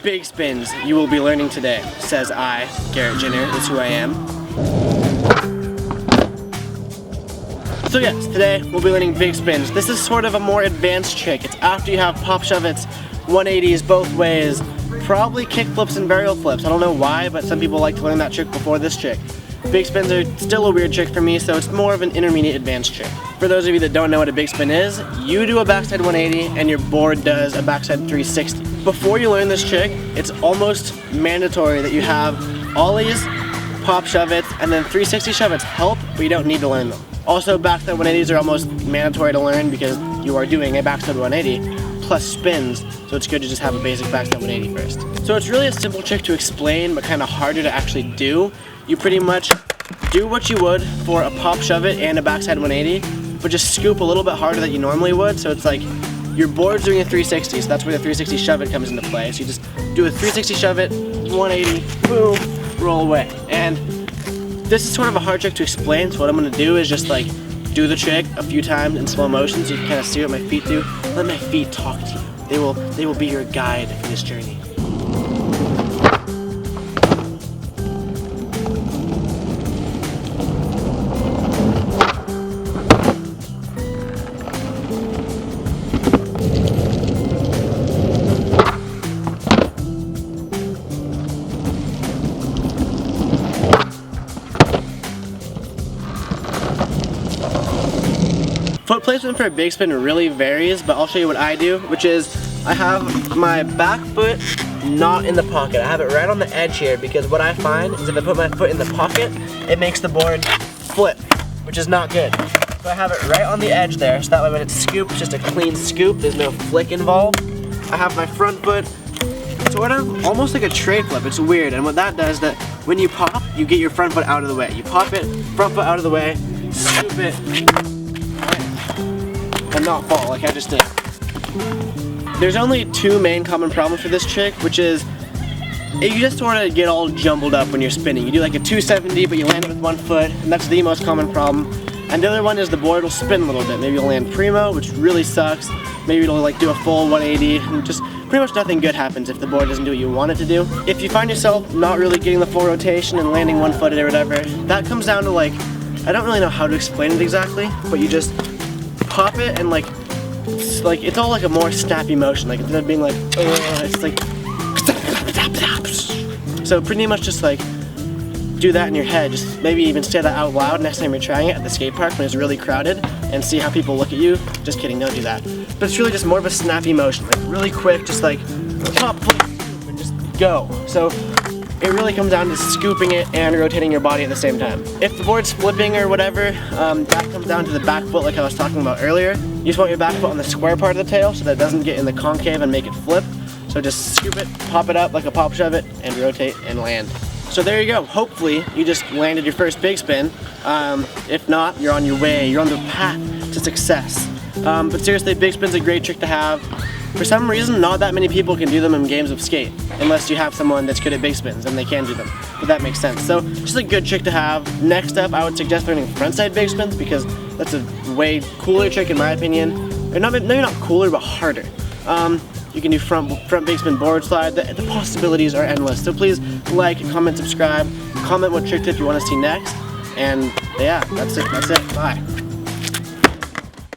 Big spins you will be learning today, says I, Garrett Ginner, is who I am. So yes, today we'll be learning big spins. This is sort of a more advanced trick. It's after you have pop shove-its, 180s both ways, probably kick flips and varial flips. I don't know why, but some people like to learn that trick before this trick. Big spins are still a weird trick for me, so it's more of an intermediate advanced trick. For those of you that don't know what a big spin is, you do a backside 180 and your board does a backside 360. Before you learn this trick, it's almost mandatory that you have ollies, pop shove-its, and then 360 shove-its help, but you don't need to learn them. Also, backside 180s are almost mandatory to learn because you are doing a backside 180 plus spins, so it's good to just have a basic backside 180 first. So it's really a simple trick to explain, but kind of harder to actually do. You pretty much do what you would for a pop shove-it and a backside 180, but just scoop a little bit harder than you normally would, so it's like your board's doing a 360, so that's where the 360 shove-it comes into play. So you just do a 360 shove-it, 180, boom, roll away. And this is sort of a hard trick to explain, so what I'm going to do is just like do the trick a few times in slow motion so you can kind of see what my feet do. Let my feet talk to you. They will be your guide in this journey. Foot placement for a big spin really varies, but I'll show you what I do, which is I have my back foot not in the pocket. I have it right on the edge here because what I find is if I put my foot in the pocket, it makes the board flip, which is not good. So I have it right on the edge there, so that way when it's scooped, it's just a clean scoop, there's no flick involved. I have my front foot sort of almost like a tray flip. It's weird, and what that does is that when you pop, you get your front foot out of the way. You pop it, front foot out of the way, scoop it, and not fall like I just did. There's only two main common problems for this trick, which is you just sort of get all jumbled up when you're spinning. You do like a 270, but you land it with one foot, and that's the most common problem. And the other one is the board will spin a little bit. Maybe you'll land primo, which really sucks. Maybe it'll like do a full 180, and just pretty much nothing good happens if the board doesn't do what you want it to do. If you find yourself not really getting the full rotation and landing one-footed or whatever, that comes down to like, I don't really know how to explain it exactly, but you just pop it and like it's all like a more snappy motion. Like instead of being like, it's like, so pretty much just like do that in your head. Just maybe even say that out loud next time you're trying it at the skate park when it's really crowded and see how people look at you. Just kidding, don't do that. But it's really just more of a snappy motion, like really quick, just like pop, flip, and just go. So it really comes down to scooping it and rotating your body at the same time. If the board's flipping or whatever, that comes down to the back foot like I was talking about earlier. You just want your back foot on the square part of the tail so that it doesn't get in the concave and make it flip. So just scoop it, pop it up like a pop shove it, and rotate and land. So there you go. Hopefully you just landed your first big spin. If not, you're on your way. You're on the path to success. But seriously, big spin's a great trick to have. For some reason, not that many people can do them in games of skate, unless you have someone that's good at big spins and they can do them, but that makes sense. So just a good trick to have. Next up, I would suggest learning frontside big spins because that's a way cooler trick in my opinion. Or maybe not cooler, but harder. You can do front big spin board slide. The possibilities are endless. So please like, comment, subscribe, comment what trick tip you want to see next, and yeah, that's it. Bye.